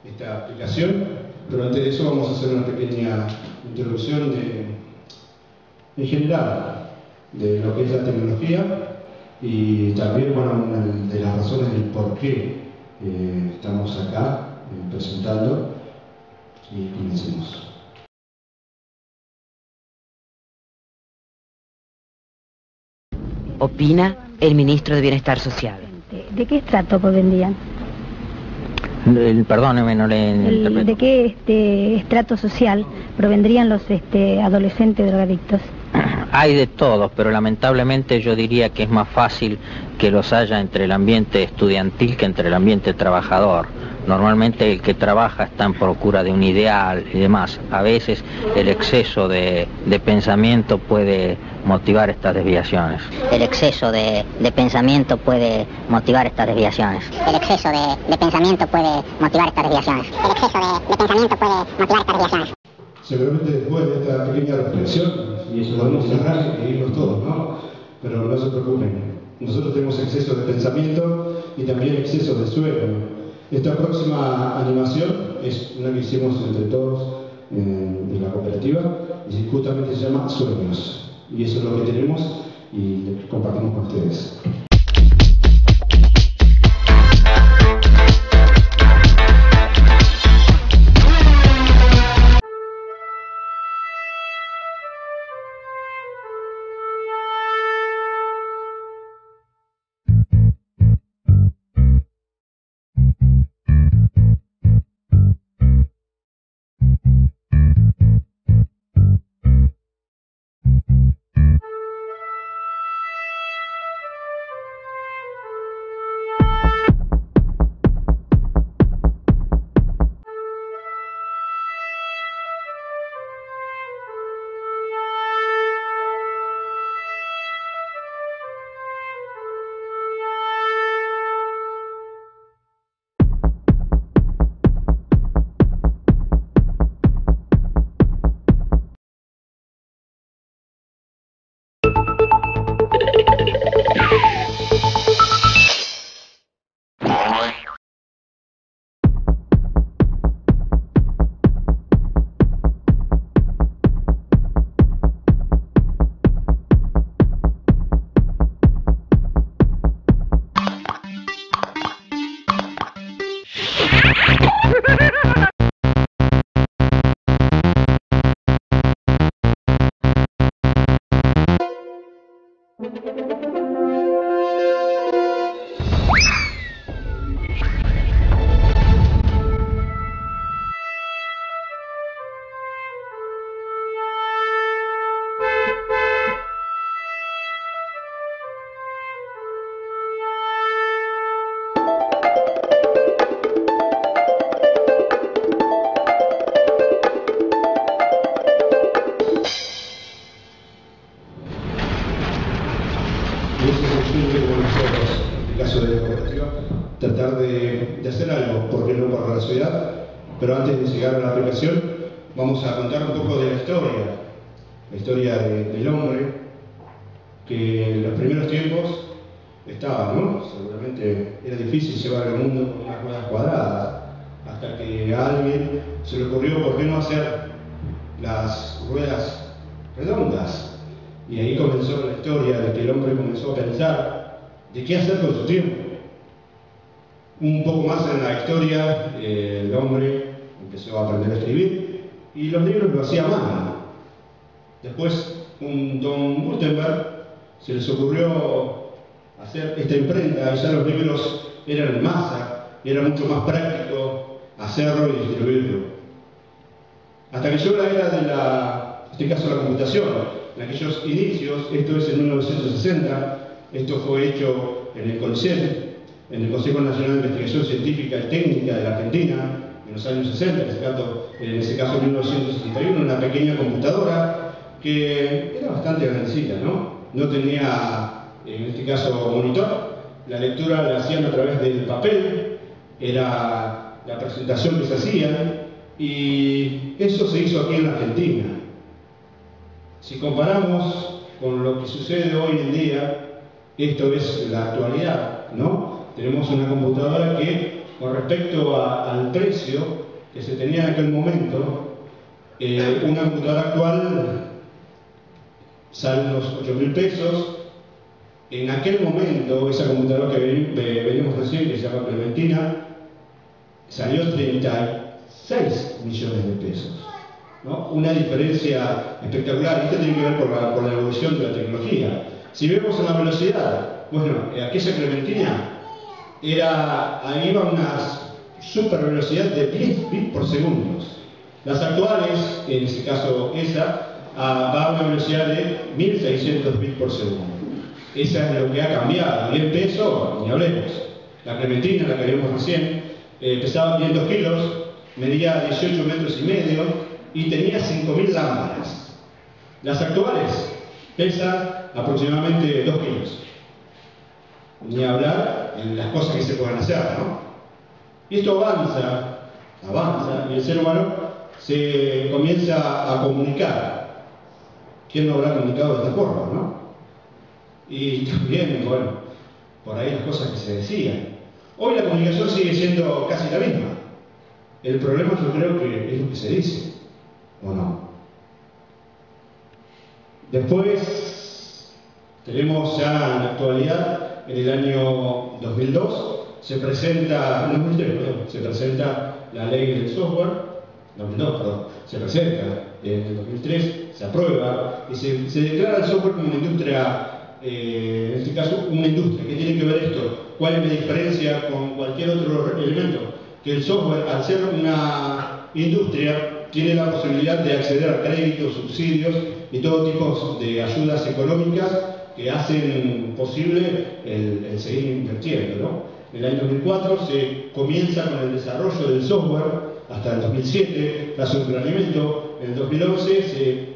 esta aplicación, pero antes de eso vamos a hacer una pequeña introducción en general de lo que es la tecnología y también, bueno, una de las razones del por qué estamos acá presentando, y comencemos. Opina el ministro de Bienestar Social. ¿De qué estrato provendrían? Perdóneme, no le interpreto. ¿De qué estrato social provendrían los adolescentes drogadictos? Hay de todos, pero lamentablemente yo diría que es más fácil que los haya entre el ambiente estudiantil que entre el ambiente trabajador. Normalmente el que trabaja está en procura de un ideal y demás. A veces el exceso de pensamiento puede motivar estas desviaciones. El exceso de pensamiento puede motivar estas desviaciones. El exceso de pensamiento puede motivar estas desviaciones. El exceso de pensamiento puede motivar estas desviaciones. Seguramente después de esta pequeña reflexión, y eso podemos cerrar e irnos todos, ¿no? Pero no se preocupen, nosotros tenemos exceso de pensamiento y también exceso de sueño. Esta próxima animación es una que hicimos entre todos de la cooperativa y justamente se llama Sueños. Y eso es lo que tenemos y compartimos con ustedes. Tratar de hacer algo, porque no para la ciudad, pero antes de llegar a la aplicación vamos a contar un poco de la historia del hombre, que en los primeros tiempos estaba, ¿no? Seguramente era difícil llevar al mundo con unas ruedas cuadradas, hasta que a alguien se le ocurrió por qué no hacer las ruedas redondas, y ahí comenzó la historia de que el hombre comenzó a pensar de qué hacer con su tiempo. Un poco más en la historia, el hombre empezó a aprender a escribir y los libros lo hacía a mano. Después, un Don Gutenberg se les ocurrió hacer esta imprenta, y ya los libros eran en masa, y era mucho más práctico hacerlo y distribuirlo. Hasta que llegó la era de en este caso la computación, en aquellos inicios, esto es en 1960, esto fue hecho en el CONICET, en el Consejo Nacional de Investigación Científica y Técnica de la Argentina, en los años 60, en ese caso en 1961, una pequeña computadora que era bastante grandecita, ¿no? No tenía, en este caso, monitor, la lectura la hacían a través del papel, era la presentación que se hacía, y eso se hizo aquí en Argentina. Si comparamos con lo que sucede hoy en día, esto es la actualidad, ¿no? Tenemos una computadora que con respecto al precio que se tenía en aquel momento, una computadora actual sale unos 8.000 pesos. En aquel momento, esa computadora que venimos recién, que se llama Clementina, salió 36 millones de pesos, ¿no? Una diferencia espectacular. Esto tiene que ver con la evolución de la tecnología. Si vemos en la velocidad, bueno, aquella Clementina ahí iba a una super velocidad de 10 bits por segundo. Las actuales, en este caso va a una velocidad de 1600 bits por segundo. Esa es lo que ha cambiado. Y en peso, ni hablemos. La Clementina, la que vimos recién, pesaba 500 kilos, medía 18 metros y medio y tenía 5.000 lámparas. Las actuales pesan aproximadamente 2 kilos. Ni hablar en las cosas que se pueden hacer, ¿no? Y esto avanza, y el ser humano se comienza a comunicar. ¿Quién no habrá comunicado de esta forma, no? Y también, bueno, por ahí las cosas que se decían. Hoy la comunicación sigue siendo casi la misma. El problema yo creo que es lo que se dice, ¿o no? Después tenemos ya en la actualidad, en el año 2002, se presenta la ley del software, 2002, perdón, se presenta en el 2003, se aprueba y se declara el software como una industria, en este caso una industria. ¿Qué tiene que ver esto? ¿Cuál es la diferencia con cualquier otro elemento? Que el software, al ser una industria, tiene la posibilidad de acceder a créditos, subsidios y todo tipo de ayudas económicas que hacen posible el seguir invirtiendo, ¿no? En el año 2004 se comienza con el desarrollo del software hasta el 2007, tras un planeamiento. En el 2011 se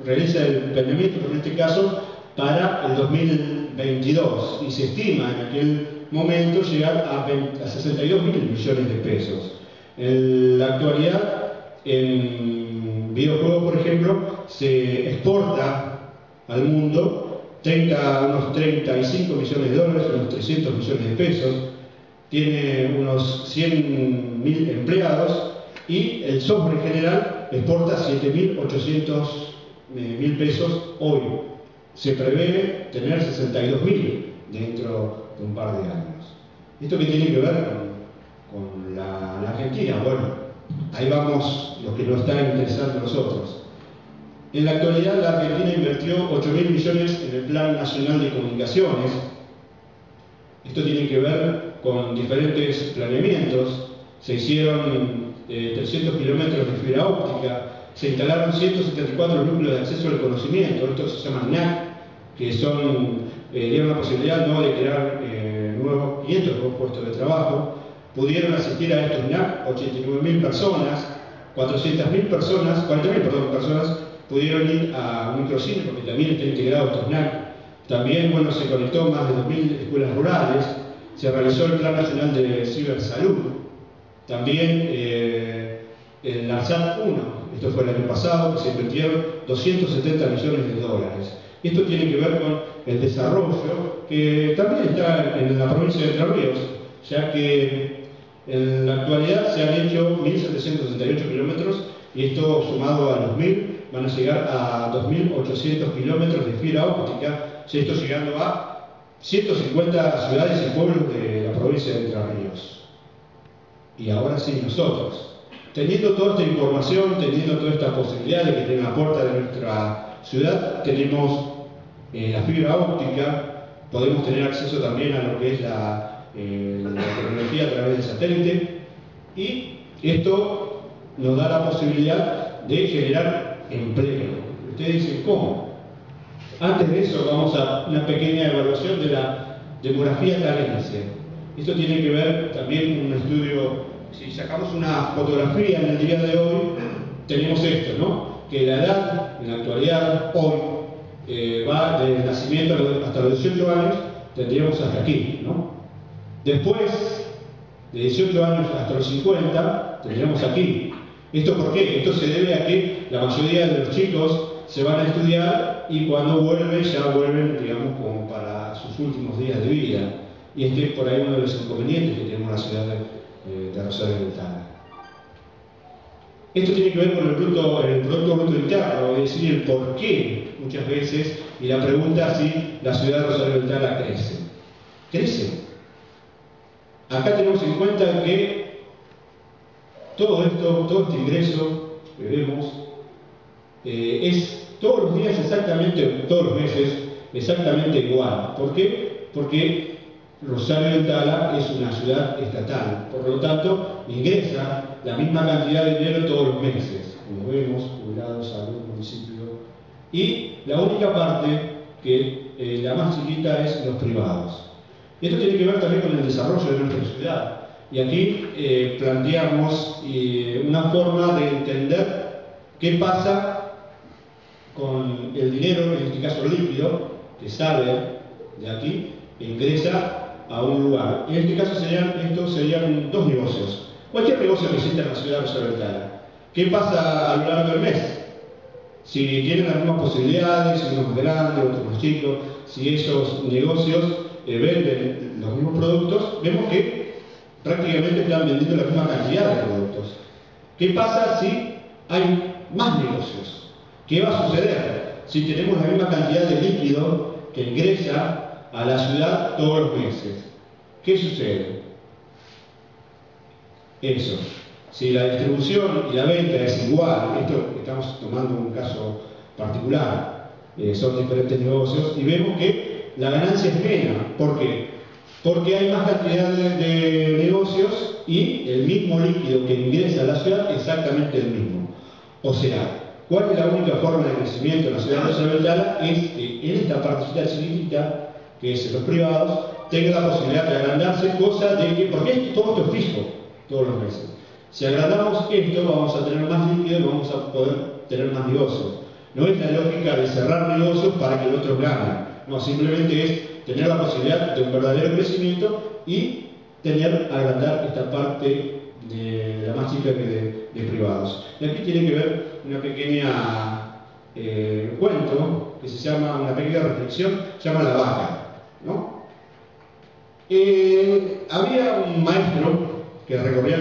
realiza el planeamiento, en este caso, para el 2022 y se estima en aquel momento llegar a 62.000 millones de pesos. En la actualidad, en videojuegos, por ejemplo, se exporta al mundo unos 35 millones de dólares, unos 300 millones de pesos, tiene unos 100.000 empleados y el software en general exporta 7.800.000 pesos hoy. Se prevé tener 62.000 dentro de un par de años. ¿Esto qué tiene que ver con la Argentina? Bueno, ahí vamos los que nos están interesando a nosotros. En la actualidad, la Argentina invirtió 8.000 millones en el Plan Nacional de Comunicaciones. Esto tiene que ver con diferentes planeamientos. Se hicieron 300 kilómetros de fibra óptica, se instalaron 174 núcleos de acceso al conocimiento, estos se llaman NAC, que dieron la posibilidad, ¿no?, de crear 500 nuevos puestos de trabajo. Pudieron asistir a estos NAC 89.000 personas, 40.000 personas pudieron ir a un microcine, porque también está integrado estos NAC. También, bueno, se conectó más de 2.000 escuelas rurales, se realizó el Plan Nacional de Cibersalud. También el ARSAT 1, esto fue el año pasado, que se invirtieron 270 millones de dólares. Esto tiene que ver con el desarrollo, que también está en la provincia de Entre Ríos, ya que en la actualidad se han hecho 1.768 kilómetros y esto sumado a los 1.000 van a llegar a 2.800 kilómetros de fibra óptica, esto llegando a 150 ciudades y pueblos de la provincia de Entre Ríos. Y ahora sí, nosotros, teniendo toda esta información, teniendo toda esta posibilidad de que tenga la puerta de nuestra ciudad, tenemos la fibra óptica, podemos tener acceso también a lo que es la tecnología a través del satélite, y esto nos da la posibilidad de generar empleo. Ustedes dicen, ¿cómo? Antes de eso vamos a una pequeña evaluación de la demografía calense. Esto tiene que ver también con un estudio. Si sacamos una fotografía en el día de hoy, tenemos esto, ¿no? Que la edad, en la actualidad, hoy, va desde el nacimiento hasta los 18 años, tendríamos hasta aquí, ¿no? Después, de 18 años hasta los 50, tendríamos aquí. ¿Esto por qué? Esto se debe a que la mayoría de los chicos se van a estudiar y cuando vuelven, ya vuelven, digamos, como para sus últimos días de vida. Y este es por ahí uno de los inconvenientes que tenemos en la ciudad de Rosario del Tala. Esto tiene que ver con el Producto Bruto Interno, es decir, el por qué muchas veces, y la pregunta si la ciudad de Rosario del Tala crece. ¿Crece? Acá tenemos en cuenta que todo este ingreso que vemos, es todos los días exactamente, todos los meses, exactamente igual. ¿Por qué? Porque Rosario del Tala es una ciudad estatal, por lo tanto ingresa la misma cantidad de dinero todos los meses, como vemos, jubilados, salud, municipio, y la única parte que la más chiquita es los privados. Esto tiene que ver también con el desarrollo de nuestra ciudad, y aquí planteamos una forma de entender qué pasa con el dinero, en este caso líquido, que sale de aquí e ingresa a un lugar. En este caso estos serían dos negocios. Cualquier negocio que exista en la ciudad de Rosario del Tala. ¿Qué pasa a lo largo del mes? Si tienen las mismas posibilidades, si uno más grande, otro más chico, si esos negocios venden los mismos productos, vemos que prácticamente están vendiendo la misma cantidad de productos. ¿Qué pasa si hay más negocios? ¿Qué va a suceder si tenemos la misma cantidad de líquido que ingresa a la ciudad todos los meses? ¿Qué sucede? Eso. Si la distribución y la venta es igual, esto estamos tomando un caso particular, son diferentes negocios, y vemos que la ganancia es menos. ¿Por qué? Porque hay más cantidad de negocios y el mismo líquido que ingresa a la ciudad es exactamente el mismo. O sea, ¿cuál es la única forma de crecimiento en la ciudad de Rosario del Tala? Es que en esta partecita chiquitita, que es en los privados, tenga la posibilidad de agrandarse, cosa de que, porque todo esto es fijo, todos los meses. Si agrandamos esto, vamos a tener más líquido y vamos a poder tener más negocios. No es la lógica de cerrar negocios para que el otro gane. No, simplemente es tener la posibilidad de un verdadero crecimiento y agrandar esta parte de la más chica que de privados. Y aquí tiene que ver una pequeña cuento que se llama, una pequeña reflexión, se llama La Vaca, ¿no? Había un maestro que recorría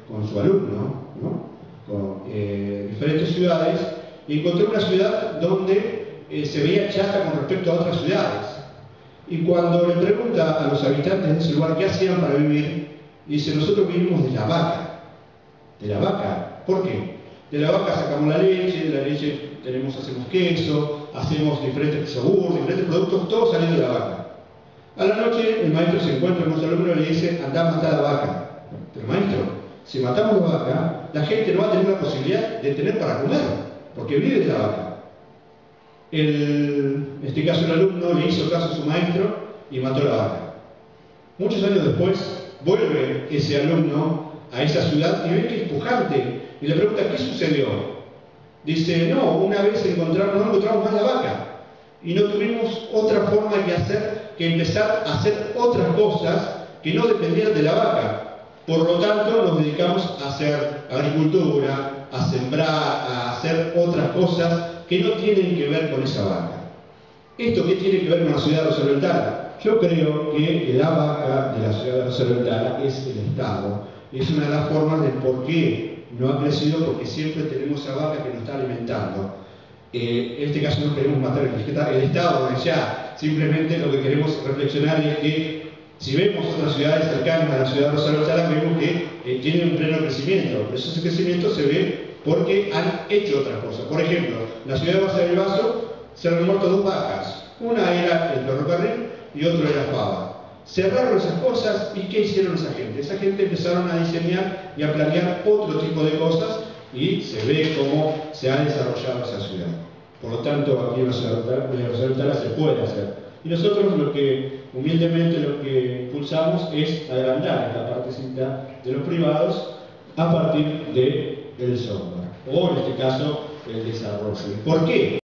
con su alumno, ¿no? Con diferentes ciudades, y encontró una ciudad donde se veía chata con respecto a otras ciudades. Y cuando le pregunta a los habitantes de ese lugar qué hacían para vivir, dice: nosotros vivimos de la vaca. ¿De la vaca? ¿Por qué? De la vaca sacamos la leche, de la leche hacemos queso, hacemos diferentes yogures, diferentes productos, todo saliendo de la vaca. A la noche el maestro se encuentra con su alumno y le dice: andá a matar a la vaca. Pero maestro, si matamos la vaca, la gente no va a tener la posibilidad de tener para comer, porque vive de la vaca. En este caso el alumno le hizo caso a su maestro y mató a la vaca. Muchos años después vuelve ese alumno a esa ciudad y ve que es pujante y le pregunta: ¿qué sucedió? Dice: no, una vez no encontramos más la vaca y no tuvimos otra forma que empezar a hacer otras cosas que no dependían de la vaca. Por lo tanto nos dedicamos a hacer agricultura, a sembrar, a hacer otras cosas que no tienen que ver con esa vaca. ¿Esto qué tiene que ver con la ciudad de Rosario del Tala? Yo creo que la vaca de la ciudad de Rosario del Tala es el Estado. Es una de las formas del por qué no ha crecido, porque siempre tenemos esa vaca que nos está alimentando. En este caso no queremos matar el Estado, ya simplemente lo que queremos reflexionar es que si vemos otras ciudades cercanas a la ciudad de Rosario del Tala, vemos que tienen un pleno crecimiento, pero ese crecimiento se ve porque han hecho otras cosas. Por ejemplo, la ciudad de Basa del Baso se han muerto dos vacas. Una era el ferrocarril y otra era Fava. Cerraron esas cosas y ¿qué hicieron esa gente? Esa gente empezaron a diseñar y a planear otro tipo de cosas y se ve cómo se ha desarrollado esa ciudad. Por lo tanto, aquí en la ciudad de Rosario del Tala se puede hacer. Y nosotros humildemente lo que impulsamos es agrandar esta partecita de los privados a partir del software, o en este caso el desarrollo. ¿Por qué?